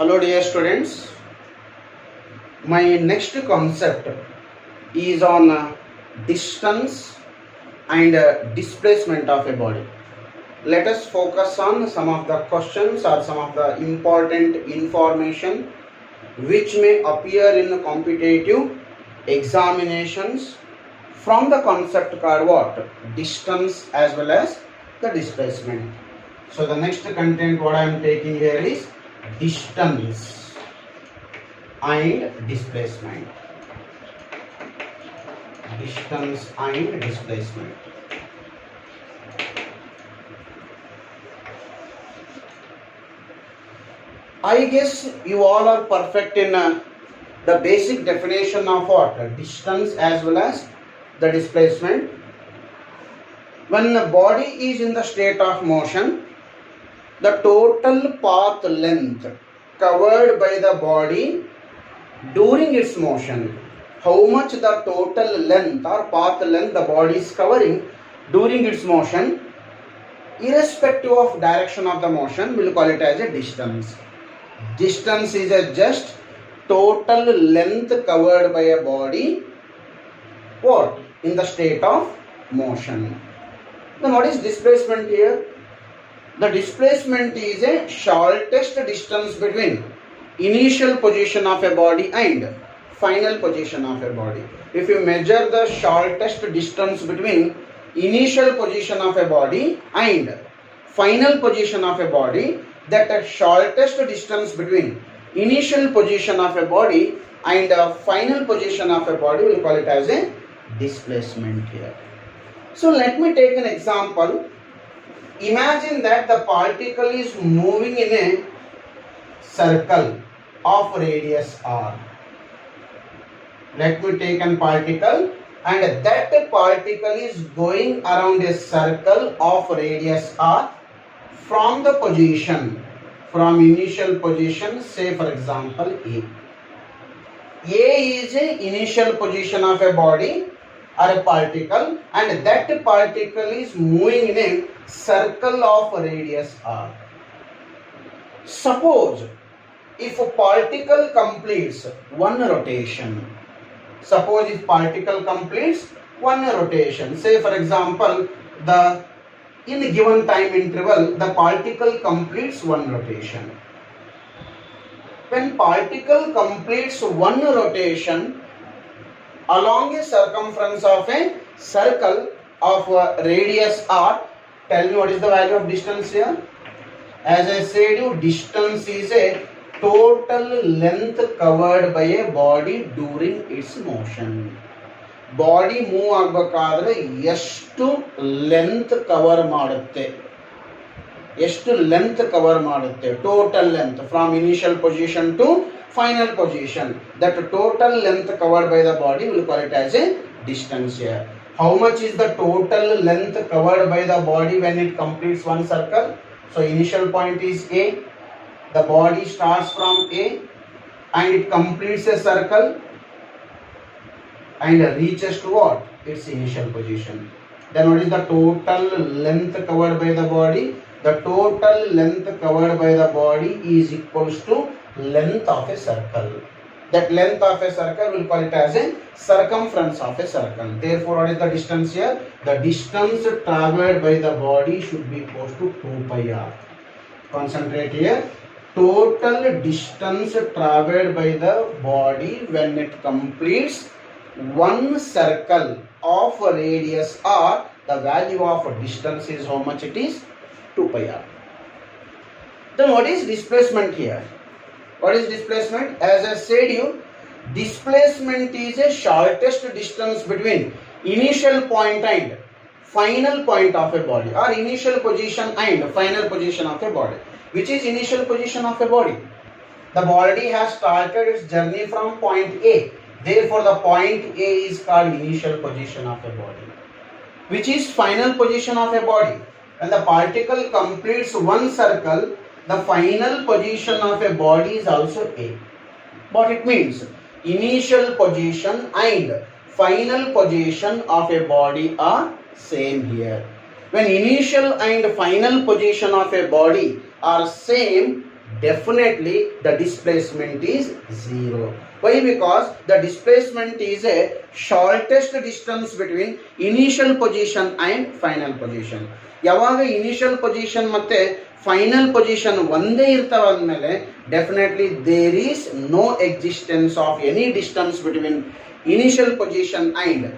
Hello dear students, my next concept is on distance and displacement of a body. Let us focus on some of the questions or some of the important information which may appear in competitive examinations from the concept called what? Distance as well as the displacement. So the next content what I am taking here is distance and displacement. Distance and displacement. I guess you all are perfect in the basic definition of what? Distance as well as the displacement. When the body is in the state of motion, the total path length covered by the body during its motion, how much the total length or path length the body is covering during its motion, irrespective of direction of the motion, we will call it as a distance. Distance is a just total length covered by a body what? In the state of motion. Then what is displacement here? The displacement is a shortest distance between initial position of a body and final position of a body. If you measure the shortest distance between initial position of a body and final position of a body, that shortest distance between initial position of a body and final position of a body, we will call it as a displacement here. So let me take an example. Imagine that the particle is moving in a circle of radius r. Let me take a particle and that particle is going around a circle of radius r from the position, from initial position, say for example A. A is a initial position of a body or a particle, and that particle is moving in a circle of radius r. Suppose if a particle completes one rotation, say for example in a given time interval the particle completes one rotation. When particle completes one rotation along a circumference of a circle of radius r, tell me what is the value of distance here? As I said you, distance is a total length covered by a body during its motion. Body move ಆಗಬೇಕಾದ್ರೆ ಎಷ್ಟು length cover ಮಾಡುತ್ತೆ total length from initial position to final position. That total length covered by the body will call it as a distance here. How much is the total length covered by the body when it completes one circle? So initial point is A. The body starts from A and it completes a circle and reaches to what? Its initial position. Then what is the total length covered by the body? The total length covered by the body is equals to length of a circle. That length of a circle will call it as a circumference of a circle. Therefore, what is the distance here? The distance traveled by the body should be equal to 2 pi r. Concentrate here. Total distance traveled by the body when it completes one circle of radius r, the value of distance is how much it is? 2 pi r. Then what is displacement here? What is displacement? As I said you, displacement is a shortest distance between initial point and final point of a body, or initial position and final position of a body. Which is initial position of a body? The body has started its journey from point A. Therefore, the point A is called initial position of a body. Which is final position of a body? When the particle completes one circle, the final position of a body is also A. What it means? Initial position and final position of a body are same here. When initial and final position of a body are same, definitely the displacement is 0. Why? Because the displacement is a shortest distance between initial position and final position. ಯಾವಾಗ initial position ಮತ್ತೆ final position ಒಂದೇ ಇರ್ತಾವ ಅಂದಮೇಲೆ definitely there is no existence of any distance between initial position and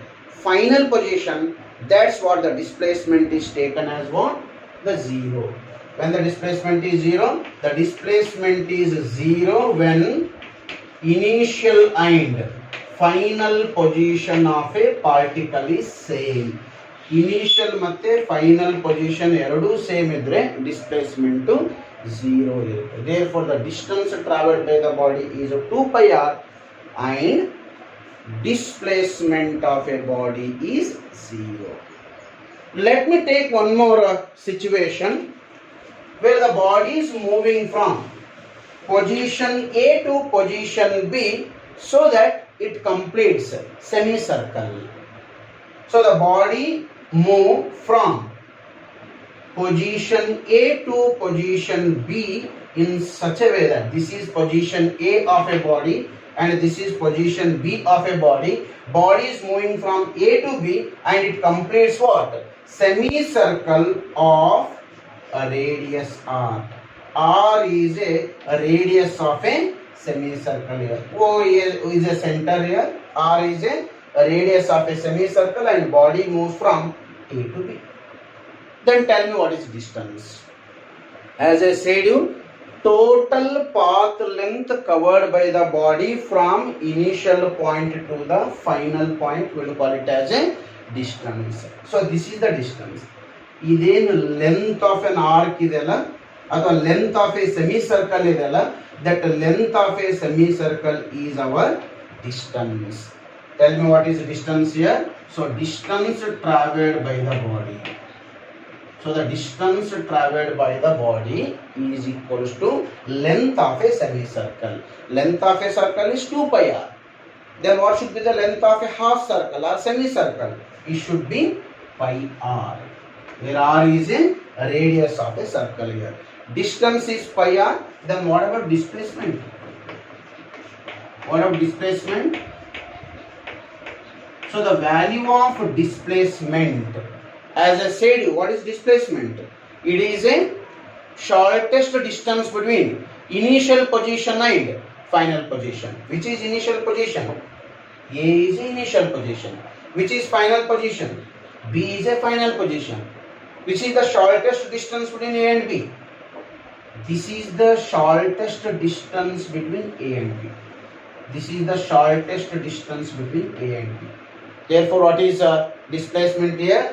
final position. That's what the displacement is taken as what? The 0. When the displacement is 0, the displacement is 0 when initial and final position of a particle is same. Initial ಮತ್ತೆ final position ಎರಡು same ಇದ್ರೆ displacement 0 ಇರುತ್ತೆ. Therefore the distance traveled by the body is 2 pi r and displacement of a body is 0. Let me take one more situation where the body is moving from position A to position B so that it completes semicircle. So the body move from position A to position B in such a way that this is position A of a body and this is position B of a body. Body is moving from A to B and it completes what? Semicircle of a radius r. R is a radius of a semicircle here. O is a center here. R is a radius of a semicircle and body moves from A to B. Then tell me what is distance. As I said you, total path length covered by the body from initial point to the final point, we will call it as a distance. So this is the distance. ಇದೇನು length of an arc ಇದೆಯಲ್ಲ ಅಥವಾ length of a semicircle ಇದೆಯಲ್ಲ, that length of a semicircle is our distance. Tell me what is distance here. So distance travelled by the body. So the distance traveled by the body is equals to length of a semicircle. Length of a circle is 2 pi r. Then what should be the length of a half circle or semicircle? It should be pi r. Where r is a radius of a circle here. Distance is pi r. Then what about displacement? What about displacement? So the value of displacement, as I said you, what is displacement? It is a shortest distance between initial position and final position. Which is initial position? A is initial position. Which is final position? B is a final position. Which is the shortest distance between A and B? This is the shortest distance between A and B. This is the shortest distance between A and B. Therefore, what is displacement here?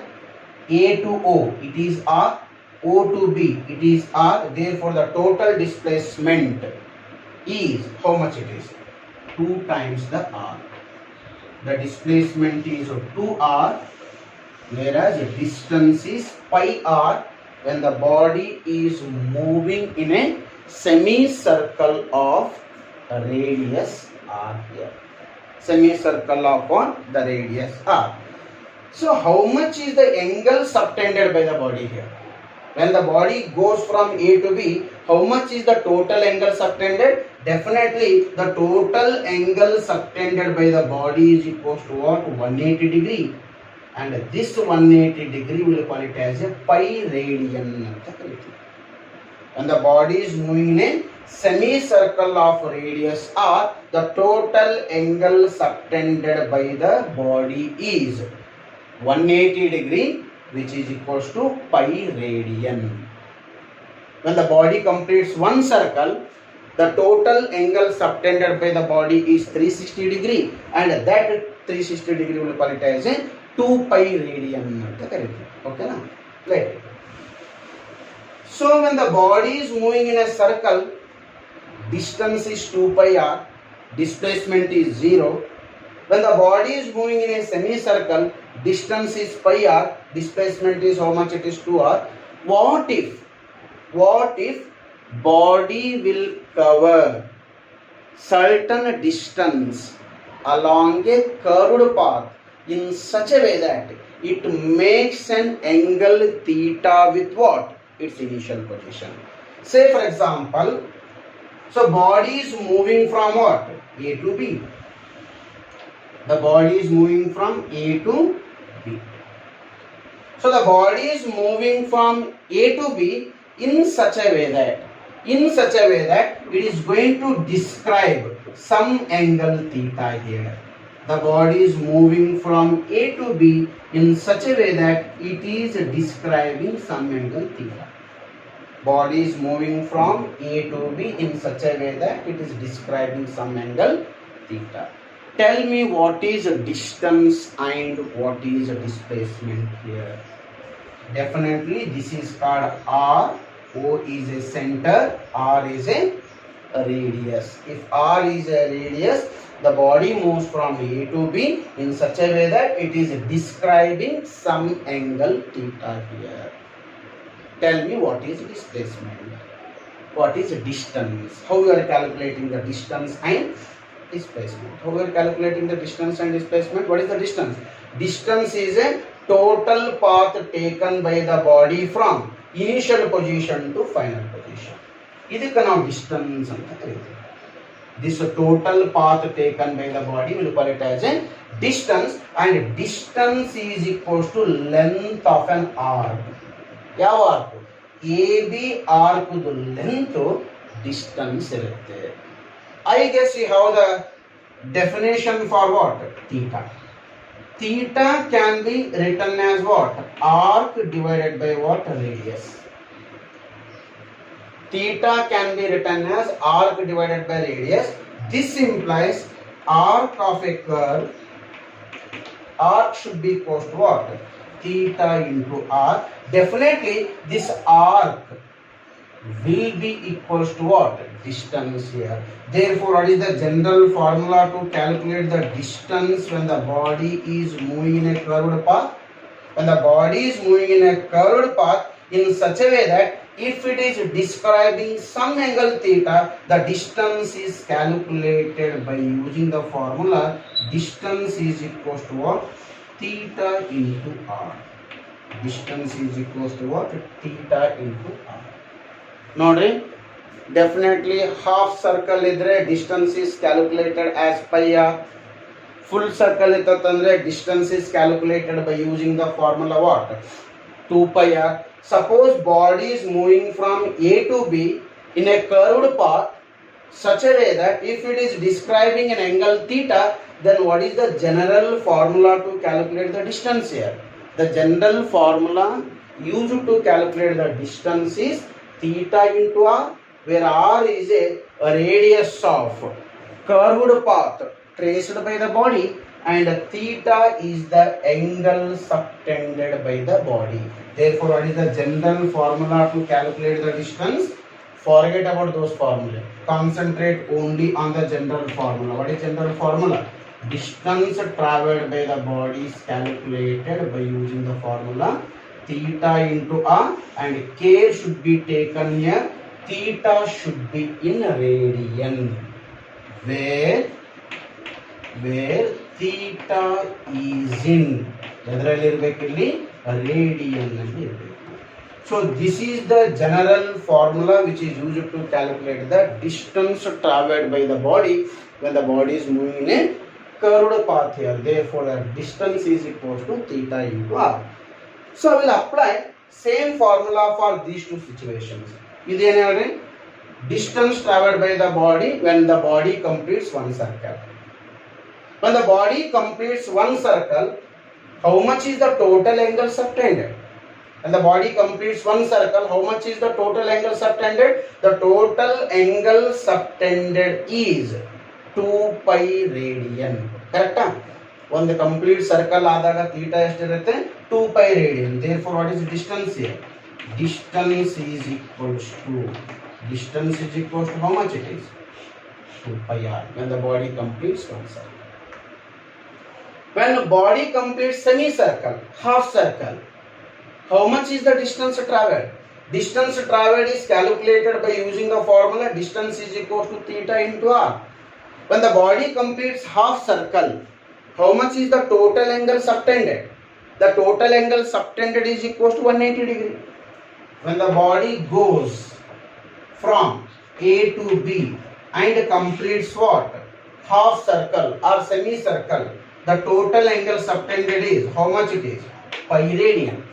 A to O, it is R. O to B, it is R. Therefore, the total displacement is, how much it is? 2 times the R. The displacement is 2R, whereas the distance is pi R when the body is moving in a semicircle of a radius R here. Semicircle of what? The radius R. So how much is the angle subtended by the body here? When the body goes from A to B, how much is the total angle subtended? Definitely the total angle subtended by the body is equal to what? 180 degree. And this 180 degree we will call it as a pi radian. When the body is moving in a semicircle of radius R, the total angle subtended by the body is 180 degree, which is equals to pi radian. When the body completes one circle, the total angle subtended by the body is 360 degree, and that 360 degree we will call it as a 2 pi radian. Okay na? Right. So when the body is moving in a circle, distance is 2 pi r, displacement is 0. When the body is moving in a semicircle, distance is pi r, displacement is how much? It is 2r. What if body will cover certain distance along a curved path in such a way that it makes an angle theta with what? Its initial position. Say for example, So body is moving from what? A to B. The body is moving from A to B. So the body is moving from A to B in such a way that it is going to describe some angle theta here. The body is moving from A to B in such a way that it is describing some angle theta. Body is moving from A to B in such a way that it is describing some angle theta. Tell me what is a distance and what is a displacement here. Definitely this is called R. O is a center, R is a radius. If R is a radius, the body moves from A to B in such a way that it is describing some angle theta here. Tell me what is displacement, what is distance, how you are calculating the distance and displacement. How we are calculating the distance and displacement? What is the distance? Distance is a total path taken by the body from initial position to final position. ಇದಕ್ಕೆ ನಾವು distance ಅಂತ ಕರೀತೀವಿ. This total path taken by the body will call it as a distance, and distance is equals to length of an arc. ಯಾವ arc? AB arc ದು length distance ಇರುತ್ತೆ. I guess you have the definition for what? Theta. Theta can be written as what? Arc divided by what? Radius. Theta can be written as arc divided by radius. This implies arc of a curve. Arc should be equal to what? Theta into arc. Definitely this arc will be equals to what? Distance here. Therefore, what is the general formula to calculate the distance when the body is moving in a curved path? When the body is moving in a curved path in such a way that if it is describing some angle theta, the distance is calculated by using the formula distance is equals to what? Theta into r. Distance is equals to what? Theta into r. Nodri, definitely half circle idre distance is calculated as pi r. Full circle ittandre distance is calculated by using the formula what? 2 pi r. Suppose body is moving from A to B in a curved path such a way that if it is describing an angle theta, then what is the general formula to calculate the distance here? The general formula used to calculate the distance is theta into r, where r is a radius of curved path traced by the body, and theta is the angle subtended by the body. Therefore, what is the general formula to calculate the distance? Forget about those formulae. Concentrate only on the general formula. What is general formula? Distance traveled by the body is calculated by using the formula theta into r, and care should be taken here. Theta should be in radian, where theta is in radian. So this is the general formula which is used to calculate the distance traveled by the body when the body is moving in a curved path here. Therefore, the distance is equals to theta into r. So I will apply same formula for these two situations. Distance traveled by the body when the body completes one circle. When the body completes one circle, how much is the total angle subtended? When the body completes one circle, how much is the total angle subtended? The total angle subtended is 2 pi radian. Correct? When the complete circle adaga theta estirutte 2 pi radian. Therefore, what is the distance here? Distance is equals to how much it is? 2 pi r when the body completes one circle. When the body completes semicircle, half circle, how much is the distance traveled? Distance traveled is calculated by using the formula distance is equals to theta into r. When the body completes half circle, how much is the total angle subtended? The total angle subtended is equals to 180 degree. When the body goes from A to B and completes what? Half circle or semicircle. The total angle subtended is how much it is? Pi radian.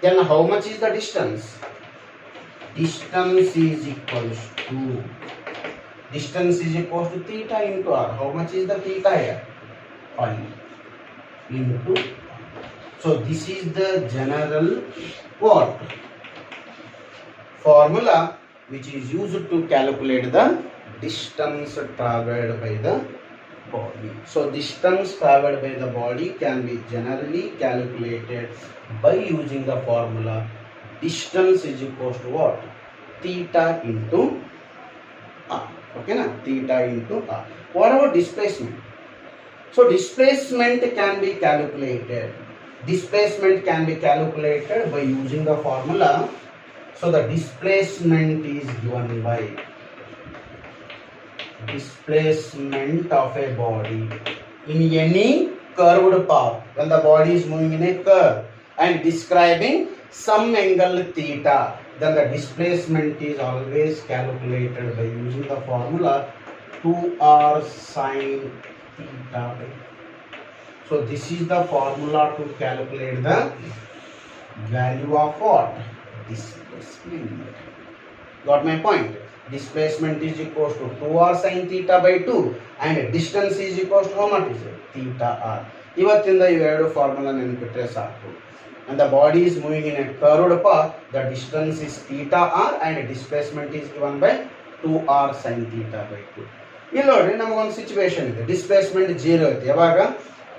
Then how much is the distance? Distance is equals to theta into r. How much is the theta here? Pi into. So this is the general what? Formula which is used to calculate the distance traveled by the body. So distance traveled by the body can be generally calculated by using the formula distance is equals to what? Theta into r. Okay na? Theta into r. What about displacement? So displacement can be calculated. Displacement can be calculated by using the formula. So the displacement is given by displacement of a body in any curved path when the body is moving in a curve and describing some angle theta, then the displacement is always calculated by using the formula 2r sine theta. So this is the formula to calculate the value of what? Displacement. Got my point? Displacement is equals to 2r sin theta by 2 and distance is equals to how much is it? Theta r. ಇವತ್ತಿಂದ ಇವೆರಡು formula ನೆನಪಿಟ್ರೆ ಸಾಕು. And the body is moving in a curved path, the distance is theta r and displacement is given by 2r sin theta by 2. ಇಲ್ಲಿ ನೋಡ್ರಿ ನಮಗೊಂದು situation ಇದೆ. Displacement 0 ಐತಿ. ಯಾವಾಗ?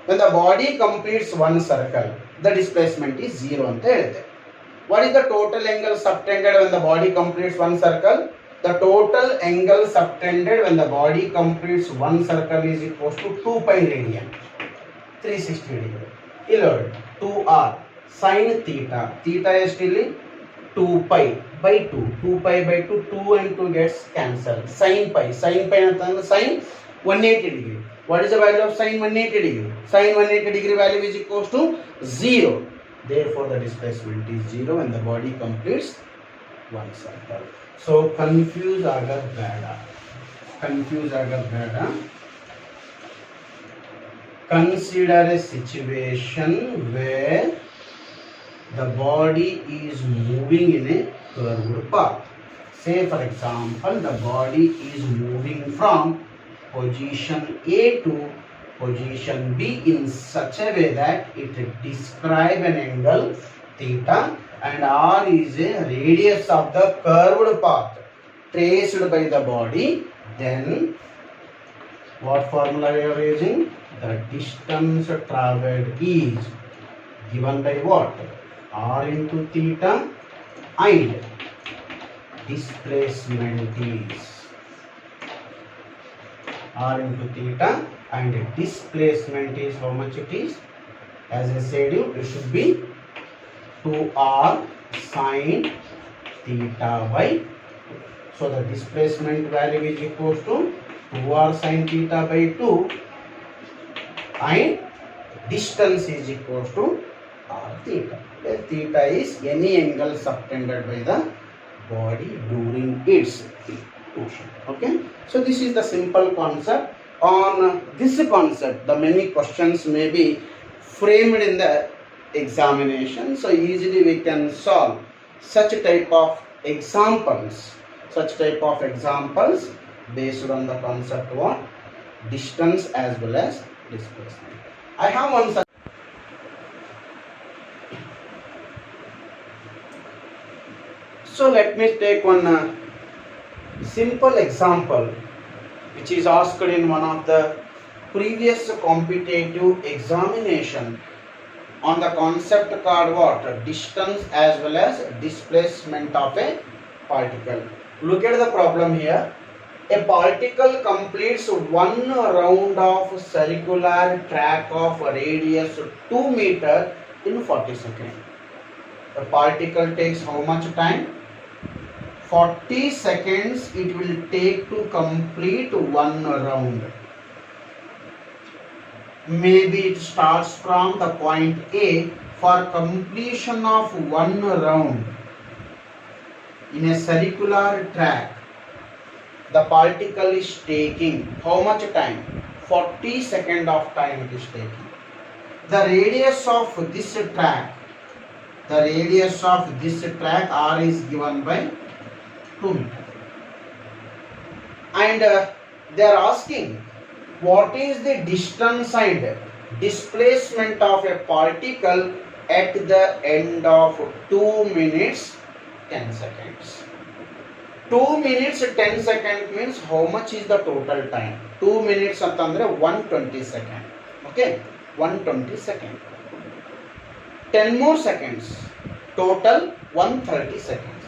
when the body completes one circle, the displacement is 0 ಅಂತ ಹೇಳಿದೆ. What is the total angle subtended when the body completes one circle? The total angle subtended when the body completes one circle is equals to 2 pi radian, 360 degree. ಇಲ್ಲಿ 2r sin theta. Theta is still 2 pi by 2. 2 pi by 2, 2 and 2 gets cancelled. Sin pi. Sin pi ಅಂತಂದ್ರೆ sin 180 degree. What is the value of sin 180 degree? Sin 180 degree value is equals to 0. Therefore, the displacement is 0 when the body completes one circle. So, confuse agad beda. Consider a situation where the body is moving in a curved path. Say, for example, the body is moving from position A to position B in such a way that it describes an angle theta and r is a radius of the curved path traced by the body. Then what formula we are using? The distance traveled is given by what? R into theta and displacement is r into theta and displacement is how much it is? As I said you, it should be 2r sin theta by 2. So the displacement value is equals to 2r sin theta by 2 and distance is equals to r theta. Where theta is any angle subtended by the body during its motion. Okay, so this is the simple concept. On this concept, the many questions may be framed in the examination, so easily we can solve such type of examples based on the concept what? Distance as well as displacement. I have one such. So let me take one simple example which is asked in one of the previous competitive examination on the concept called what? Distance as well as displacement of a particle. Look at the problem here. A particle completes one round of circular track of radius 2 meter in 40 seconds. The particle takes how much time? 40 seconds it will take to complete one round. Maybe it starts from the point A. For completion of one round in a circular track, the particle is taking how much time? 40 seconds of time it is taking. The radius of this track, r is given by 2 meters. And they are asking what is the distance and displacement of a particle at the end of 2 minutes 10 seconds. 2 minutes 10 seconds means how much is the total time? 2 minutes antandre 120 seconds. Okay, 120 seconds. 10 more seconds, total 130 seconds.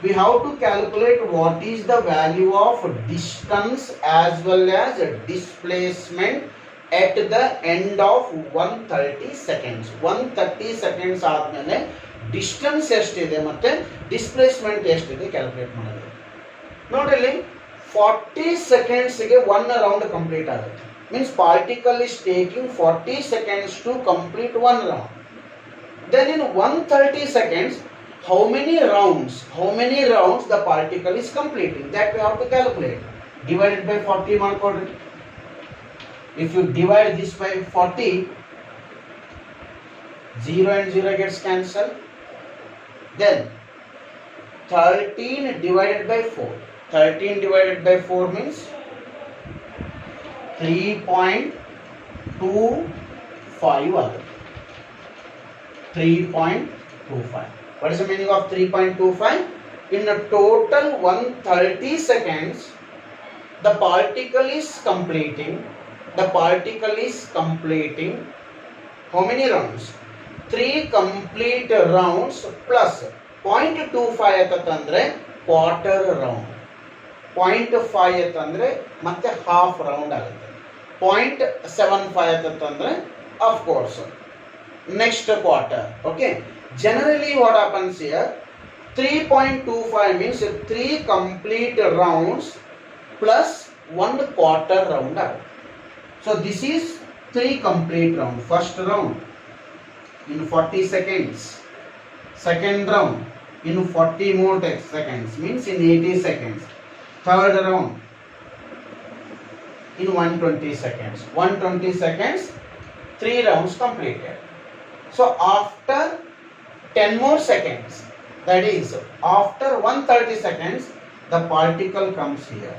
We have to calculate what is the value of distance as well as displacement at the end of 130 seconds. 130 seconds ಆದ್ಮೇಲೆ distance ಎಷ್ಟಿದೆ ಮತ್ತೆ displacement ಎಷ್ಟಿದೆ calculate ಮಾಡಬೇಕು. ನೋಡ್ರಿ 40 ಸೆಕೆಂಡ್ಸ್ಗೆ 1 round complete ಆಗುತ್ತೆ. Means particle is taking 40 seconds to complete 1 round. Then in 130 seconds, how many rounds the particle is completing? That we have to calculate. Divided by 40 ಮಾಡ್ಕೊಡ್ರಿ. If you divide this by 40, 0 and 0 gets cancelled. Then 13 divided by 4. 13 divided by 4 means 3.25. 3.25. What is the meaning of 3.25? In a total 130 seconds, the particle is completing how many rounds? 3 complete rounds plus 0.25 atandre quarter round. 0.5 atandre matte half round agutte. 0.75 atandre of course next quarter. Okay, generally what happens here, 3.25 means 3 complete rounds plus 1 quarter round. So this is 3 complete round. First round in 40 seconds, second round in 40 more seconds means in 80 seconds, third round in 120 seconds. 120 seconds, 3 rounds completed. So after 10 more seconds, that is after 130 seconds, the particle comes here.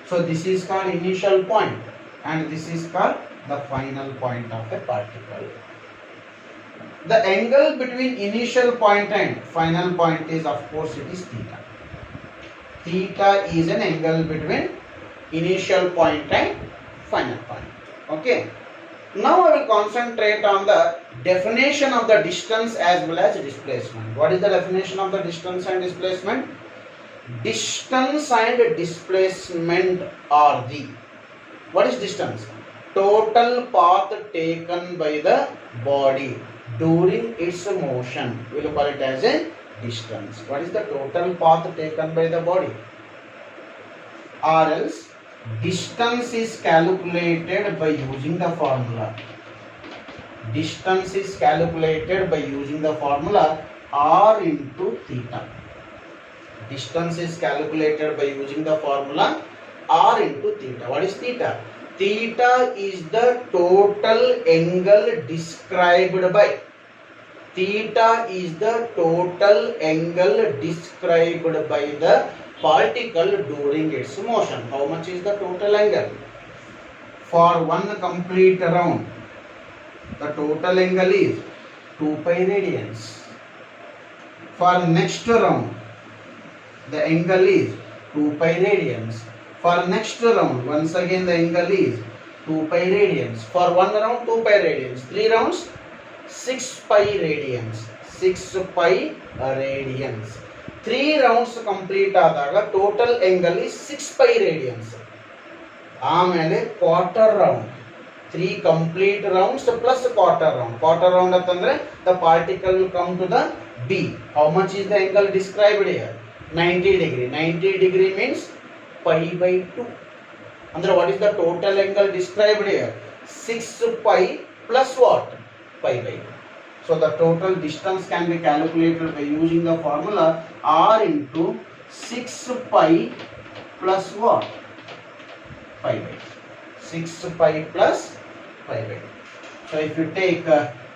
So this is called initial point and this is called the final point of a particle. The angle between initial point and final point is, of course, it is theta. Theta is an angle between initial point and final point. Okay. Now I will concentrate on the definition of the distance as well as displacement. What is the definition of the distance and displacement? Distance and displacement are the, what is distance? Total path taken by the body during its motion. We will call it as a distance. What is the total path taken by the body? Or else distance is calculated by using the formula. Distance is calculated by using the formula r into theta. Distance is calculated by using the formula r into theta. What is theta? Theta is the total angle described by. Theta is the total angle described by the particle during its motion. How much is the total angle? For one complete round, the total angle is 2 pi radians. For next round, the angle is 2 pi radians. For next round, once again the angle is 2 pi radians. For one round, 2 pi radians. 3 rounds, 6 pi radians. 6 pi radians. 3 rounds complete ಆದಾಗ total angle is 6 pi radians. ಆಮೇಲೆ quarter round, 3 complete rounds plus quarter round. Quarter round ಅಂತಂದ್ರೆ the particle will come to the B. How much is the angle described here? 90 degree. 90 degree means pi by 2. Andre what is the total angle described here? 6 pi plus what? Pi by 2. So the total distance can be calculated by using the formula r into 6 pi plus what? Pi by 6 pi plus pi by. So if you take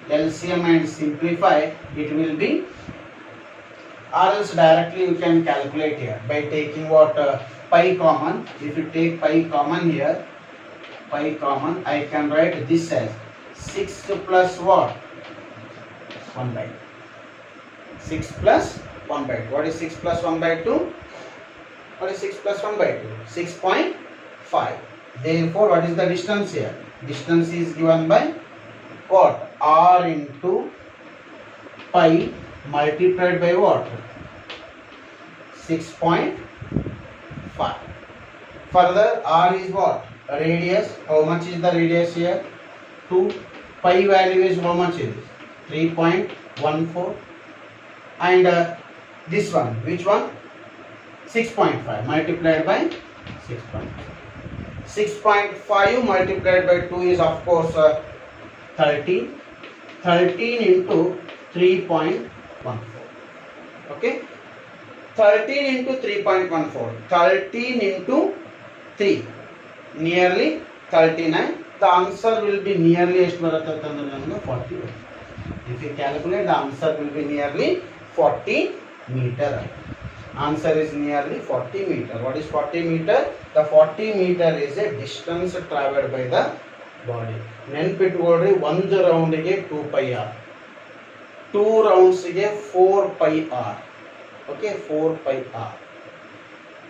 LCM and simplify, it will be, or else directly you can calculate here by taking what, pi common. If you take pi common here, pi common, I can write this as 6 plus what? 1 by 2. 6 plus 1 by 2. What is 6 plus 1 by 2? What is 6 plus 1 by 2? 6.5. Therefore, what is the distance here? Distance is given by what? R into pi multiplied by what? 6.5. Further, R is what? Radius. How much is the radius here? 2. Pi value is how much is? 3.14. And this one, which one? 6.5 multiplied by 6.5. 6.5 multiplied by 2 is of course 13. 13 into 3.14. Okay. 13 into 3.14. 13 into 3. Nearly 39. The answer will be nearly 40. If you calculate, the answer will be nearly 40 meter. Answer is nearly 40 meter. What is 40 meter? The 40 meter is a distance traveled by the body. ನೆನಪಿಟ್ಕೊಳ್ಳ್ರಿ, ಒಂದು ರೌಂಡಿಗೆ 2 pi r, 2 ರೌಂಡ್ಸ್ಗೆ 4 pi r. Okay, 4 pi r.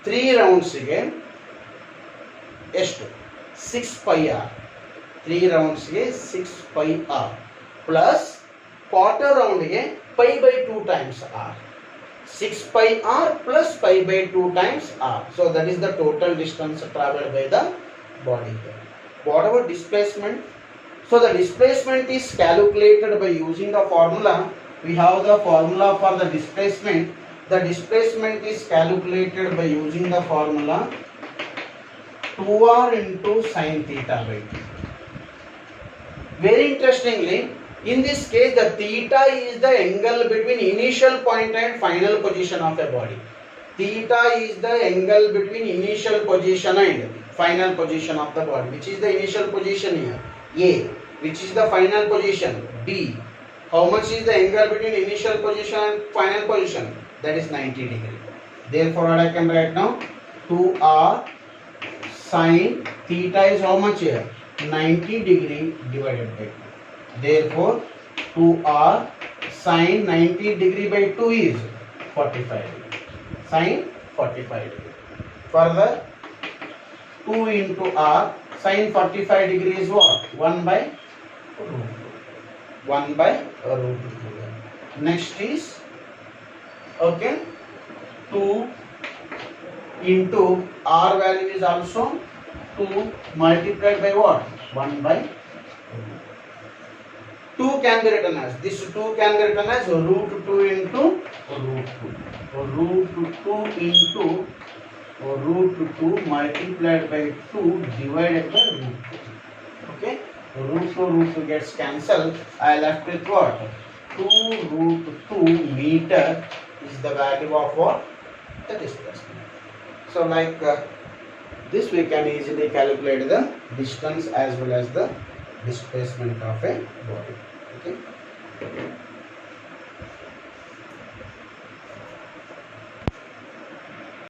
3 ರೌಂಡ್ಸ್ಗೆ ಎಷ್ಟು? 6 pi r. 3 ರೌಂಡ್ಸ್ಗೆ 6 pi r plus quarter ರೌಂಡ್ಗೆ pi by 2 times r. 6 pi r plus pi by 2 times r. So that is the total distance traveled by the body. What about displacement? So the displacement is calculated by using the formula. We have the formula for the displacement. The displacement is calculated by using the formula 2r into sin theta by 2. Very interestingly, in this case, the theta is the angle between initial point and final position of a body. Theta is the angle between initial position and final position of the body. Which is the initial position here? A. Which is the final position? B. How much is the angle between initial position and final position? That is 90 degree. Therefore, what I can write now? 2r sin theta is how much here? 90 degree divided by 2. Therefore, 2r sin 90 degree by 2 is 45 degree. Sin 45 degree. Further, 2 into r sin 45 degree is what? 1 by root 2. 1 by root 2. Next is, okay, 2 into r value is also 2 multiplied by what? 1 by 2 can be written as, this 2 can be written as root 2 into root 2. Root 2 into root 2 multiplied by 2 divided by root 2. Okay, root 2 gets cancelled. I left with what? 2 root 2 meter is the value of what? The displacement. So like this we can easily calculate the distance as well as the displacement of a body. Okay.